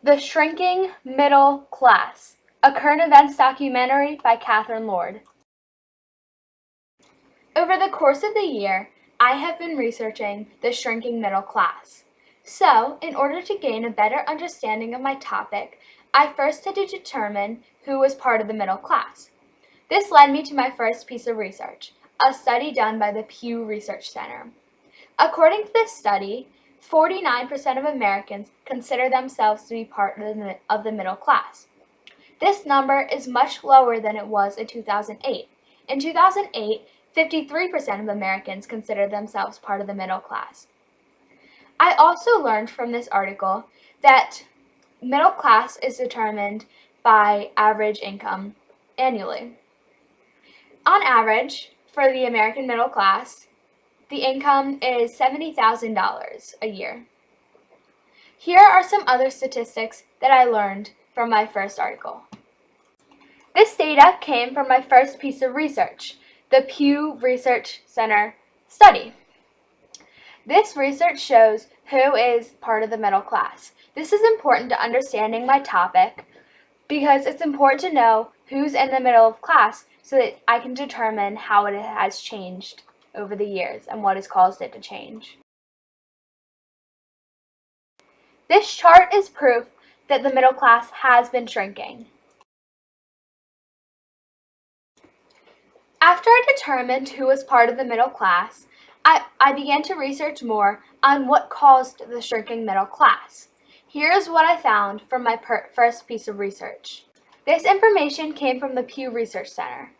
The Shrinking Middle Class, a current events documentary by Katherine. Over the course of the year, I have been researching the shrinking middle class. So, in order to gain a better understanding of my topic, I first had to determine who was part of the middle class. This led me to my first piece of research, a study done by the Pew Research Center. According to this study, 49% of Americans consider themselves to be part of the middle class. This number is much lower than it was in 2008. In 2008, 53% of Americans considered themselves part of the middle class. I also learned from this article that middle class is determined by average income annually. On average, for the American middle class, the income is $70,000 a year. Here are some other statistics that I learned from my first article. This data came from my first piece of research, the Pew Research Center study. This research shows who is part of the middle class. This is important to understanding my topic because it's important to know who's in the middle class so that I can determine how it has changed over the years and what has caused it to change. This chart is proof that the middle class has been shrinking. After I determined who was part of the middle class, I began to research more on what caused the shrinking middle class. Here's what I found from my first piece of research. This information came from the Pew Research Center.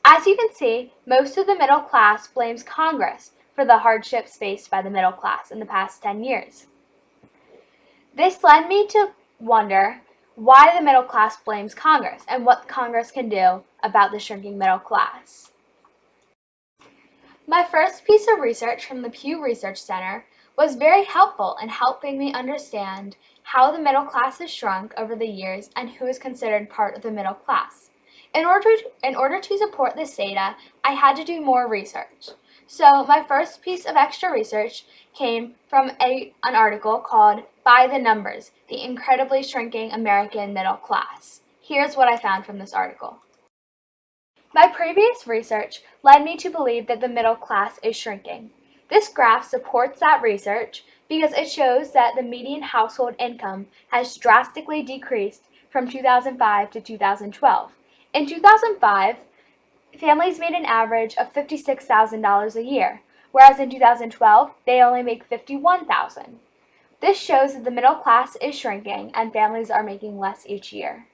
As you can see, most of the middle class blames Congress for the hardships faced by the middle class in the past 10 years. This led me to wonder why the middle class blames Congress and what Congress can do about the shrinking middle class. My first piece of research from the Pew Research Center was very helpful in helping me understand how the middle class has shrunk over the years and who is considered part of the middle class. In order to support this data, I had to do more research. So my first piece of extra research came from an article called By the Numbers, the Incredibly Shrinking American Middle Class. Here's what I found from this article. My previous research led me to believe that the middle class is shrinking. This graph supports that research because it shows that the median household income has drastically decreased from 2005 to 2012. In 2005, families made an average of $56,000 a year, whereas in 2012, they only make $51,000. This shows that the middle class is shrinking and families are making less each year.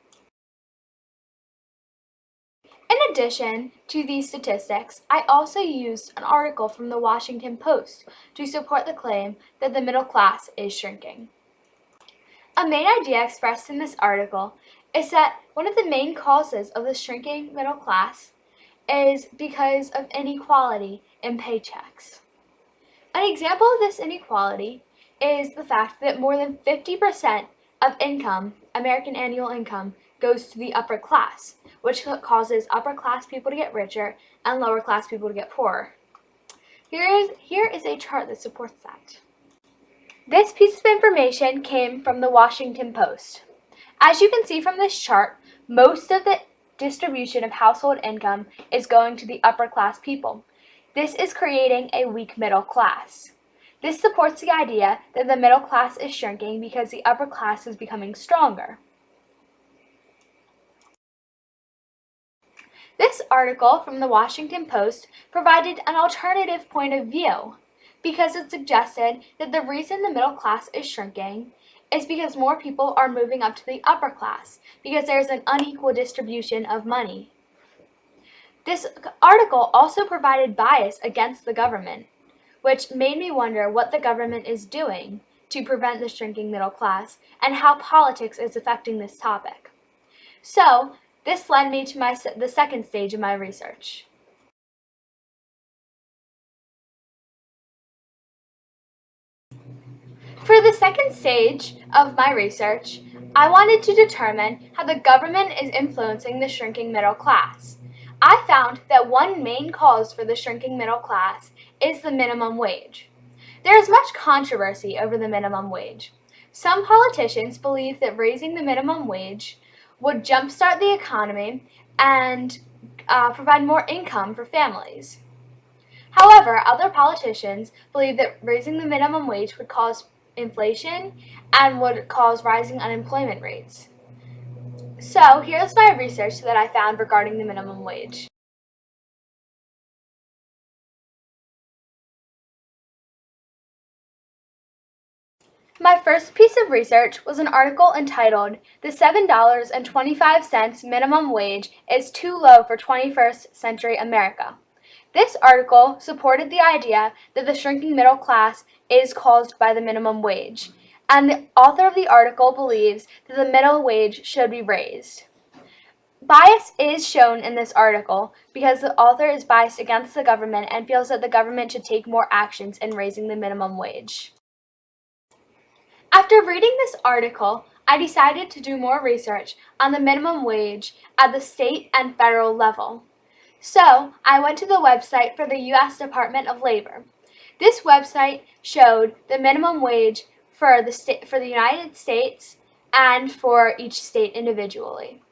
In addition to these statistics, I also used an article from the Washington Post to support the claim that the middle class is shrinking. A main idea expressed in this article is that one of the main causes of the shrinking middle class is because of inequality in paychecks. An example of this inequality is the fact that more than 50% of income, American annual income, goes to the upper class, which causes upper class people to get richer and lower class people to get poorer. Here is a chart that supports that. This piece of information came from the Washington Post. As you can see from this chart, most of the distribution of household income is going to the upper class people. This is creating a weak middle class. This supports the idea that the middle class is shrinking because the upper class is becoming stronger. This article from the Washington Post provided an alternative point of view because it suggested that the reason the middle class is shrinking is because more people are moving up to the upper class because there is an unequal distribution of money. This article also provided bias against the government, which made me wonder what the government is doing to prevent the shrinking middle class and how politics is affecting this topic. So, this led me to the second stage of my research. For the second stage of my research, I wanted to determine how the government is influencing the shrinking middle class. I found that one main cause for the shrinking middle class is the minimum wage. There is much controversy over the minimum wage. Some politicians believe that raising the minimum wage would jumpstart the economy and provide more income for families. However, other politicians believe that raising the minimum wage would cause inflation and would cause rising unemployment rates. So, here's my research that I found regarding the minimum wage. My first piece of research was an article entitled, "The $7.25 Minimum Wage is Too Low for 21st Century America." This article supported the idea that the shrinking middle class is caused by the minimum wage, and the author of the article believes that the middle wage should be raised. Bias is shown in this article because the author is biased against the government and feels that the government should take more actions in raising the minimum wage. After reading this article, I decided to do more research on the minimum wage at the state and federal level. So, I went to the website for the U.S. Department of Labor. This website showed the minimum wage for the United States and for each state individually.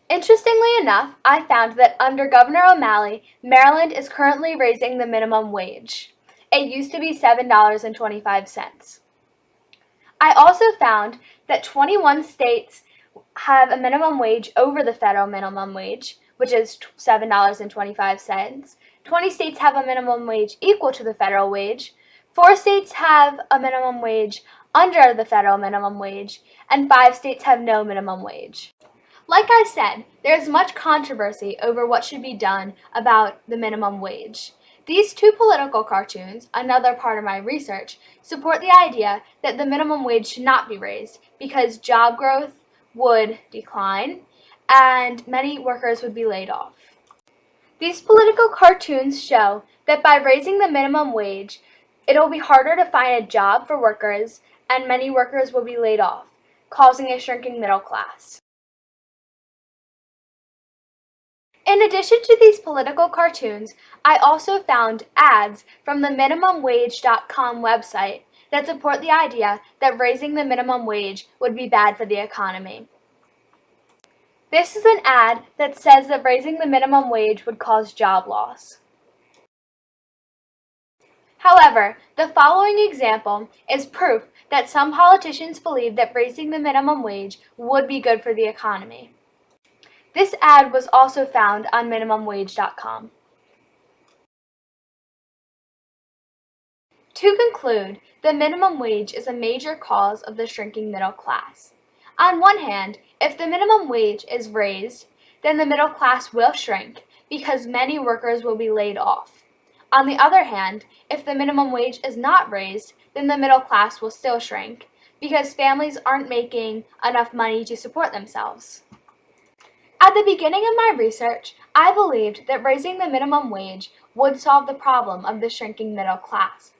Interestingly enough, I found that under Governor O'Malley, Maryland is currently raising the minimum wage. It used to be $7.25. I also found that 21 states have a minimum wage over the federal minimum wage, which is $7.25. 20 states have a minimum wage equal to the federal wage. 4 states have a minimum wage under the federal minimum wage, and 5 states have no minimum wage. Like I said, there is much controversy over what should be done about the minimum wage. These two political cartoons, another part of my research, support the idea that the minimum wage should not be raised because job growth would decline and many workers would be laid off. These political cartoons show that by raising the minimum wage, it will be harder to find a job for workers and many workers will be laid off, causing a shrinking middle class. In addition to these political cartoons, I also found ads from the MinimumWage.com website that support the idea that raising the minimum wage would be bad for the economy. This is an ad that says that raising the minimum wage would cause job loss. However, the following example is proof that some politicians believe that raising the minimum wage would be good for the economy. This ad was also found on MinimumWage.com. To conclude, the minimum wage is a major cause of the shrinking middle class. On one hand, if the minimum wage is raised, then the middle class will shrink because many workers will be laid off. On the other hand, if the minimum wage is not raised, then the middle class will still shrink because families aren't making enough money to support themselves. At the beginning of my research, I believed that raising the minimum wage would solve the problem of the shrinking middle class.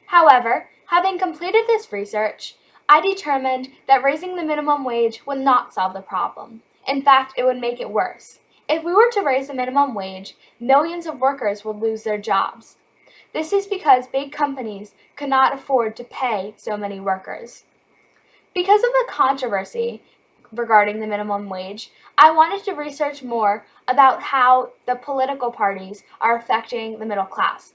However, having completed this research, I determined that raising the minimum wage would not solve the problem. In fact, it would make it worse. If we were to raise the minimum wage, millions of workers would lose their jobs. This is because big companies could not afford to pay so many workers. Because of the controversy regarding the minimum wage, I wanted to research more about how the political parties are affecting the middle class.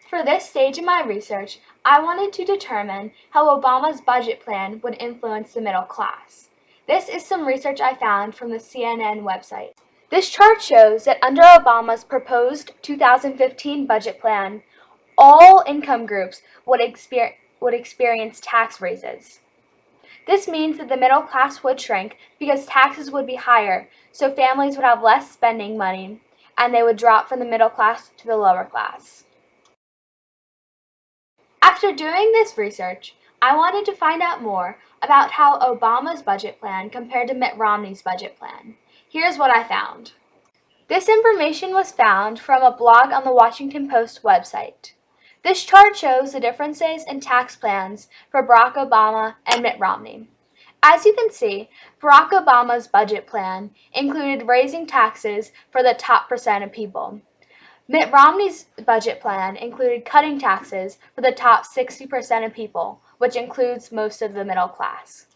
For this stage in my research, I wanted to determine how Obama's budget plan would influence the middle class. This is some research I found from the CNN website. This chart shows that under Obama's proposed 2015 budget plan, all income groups would experience tax raises. This means that the middle class would shrink because taxes would be higher, so families would have less spending money, and they would drop from the middle class to the lower class. After doing this research, I wanted to find out more about how Obama's budget plan compared to Mitt Romney's budget plan. Here's what I found. This information was found from a blog on the Washington Post website. This chart shows the differences in tax plans for Barack Obama and Mitt Romney. As you can see, Barack Obama's budget plan included raising taxes for the top % of people. Mitt Romney's budget plan included cutting taxes for the top 60% of people, which includes most of the middle class.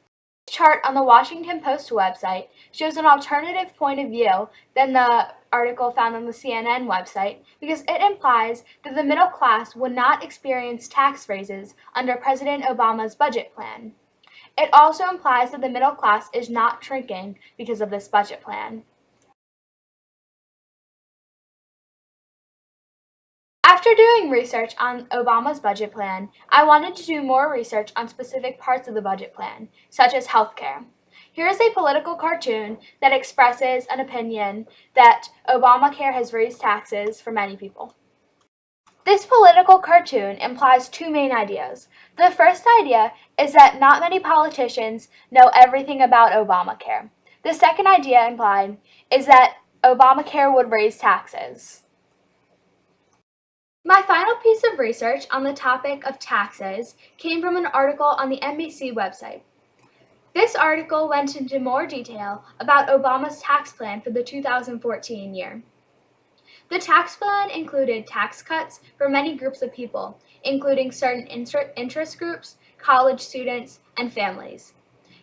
The chart on the Washington Post website shows an alternative point of view than the article found on the CNN website because it implies that the middle class would not experience tax raises under President Obama's budget plan. It also implies that the middle class is not shrinking because of this budget plan. After doing research on Obama's budget plan, I wanted to do more research on specific parts of the budget plan, such as healthcare. Here is a political cartoon that expresses an opinion that Obamacare has raised taxes for many people. This political cartoon implies two main ideas. The first idea is that not many politicians know everything about Obamacare. The second idea implied is that Obamacare would raise taxes. My final piece of research on the topic of taxes came from an article on the NBC website. This article went into more detail about Obama's tax plan for the 2014 year. The tax plan included tax cuts for many groups of people, including certain interest groups, college students, and families.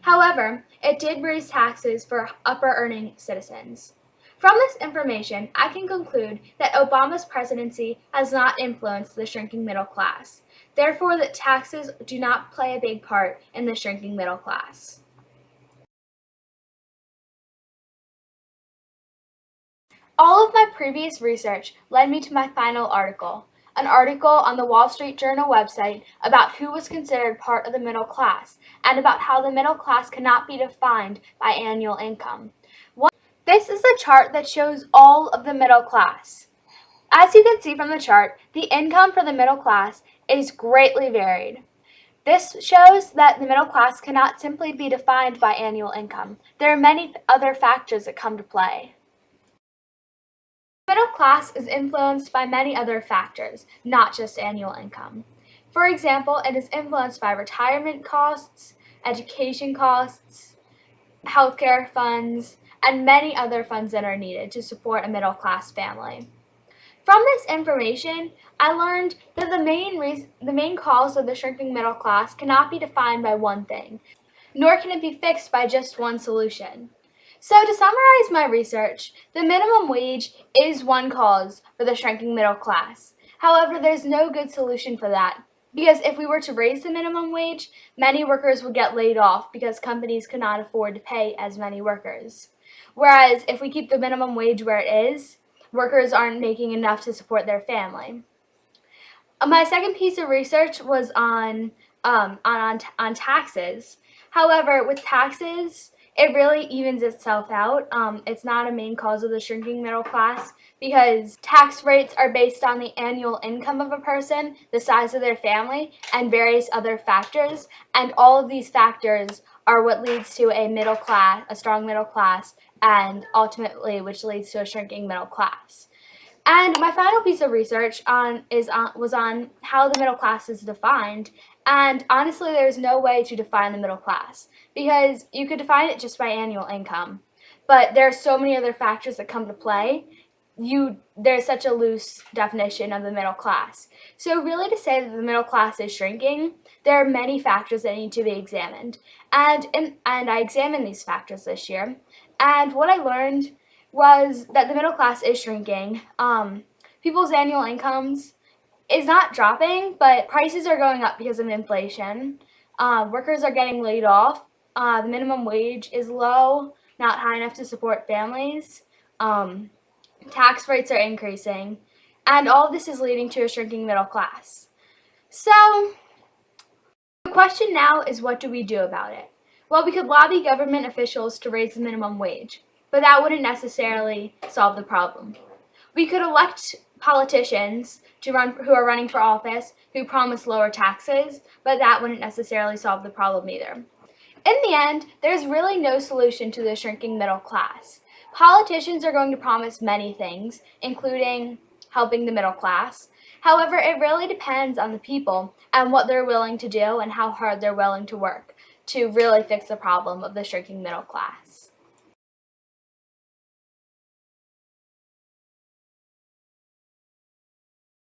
However, it did raise taxes for upper-earning citizens. From this information, I can conclude that Obama's presidency has not influenced the shrinking middle class. Therefore, that taxes do not play a big part in the shrinking middle class. All of my previous research led me to my final article, an article on the Wall Street Journal website about who was considered part of the middle class and about how the middle class cannot be defined by annual income. This is a chart that shows all of the middle class. As you can see from the chart, the income for the middle class is greatly varied. This shows that the middle class cannot simply be defined by annual income. There are many other factors that come to play. The middle class is influenced by many other factors, not just annual income. For example, it is influenced by retirement costs, education costs, healthcare funds, and many other funds that are needed to support a middle-class family. From this information, I learned that the main cause of the shrinking middle class cannot be defined by one thing, nor can it be fixed by just one solution. So to summarize my research, the minimum wage is one cause for the shrinking middle class. However, there's no good solution for that. Because if we were to raise the minimum wage, many workers would get laid off because companies could not afford to pay as many workers. Whereas if we keep the minimum wage where it is, workers aren't making enough to support their family. My second piece of research was on taxes. However, with taxes, it really evens itself out. It's not a main cause of the shrinking middle class because tax rates are based on the annual income of a person, the size of their family, and various other factors. And all of these factors are what leads to a strong middle class, and ultimately which leads to a shrinking middle class. And my final piece of research was on how the middle class is defined. And honestly, there's no way to define the middle class because you could define it just by annual income. But there are so many other factors that come to play. There's such a loose definition of the middle class. So really to say that the middle class is shrinking, there are many factors that need to be examined. And I examined these factors this year. And what I learned was that the middle class is shrinking. People's annual incomes is not dropping, but prices are going up because of inflation. Workers are getting laid off. The minimum wage is low, not high enough to support families. Tax rates are increasing. And all of this is leading to a shrinking middle class. So, the question now is, what do we do about it? Well, we could lobby government officials to raise the minimum wage, but that wouldn't necessarily solve the problem. We could elect politicians who are running for office who promise lower taxes, but that wouldn't necessarily solve the problem either. In the end, there's really no solution to the shrinking middle class. Politicians are going to promise many things, including helping the middle class. However, it really depends on the people and what they're willing to do and how hard they're willing to work to really fix the problem of the shrinking middle class.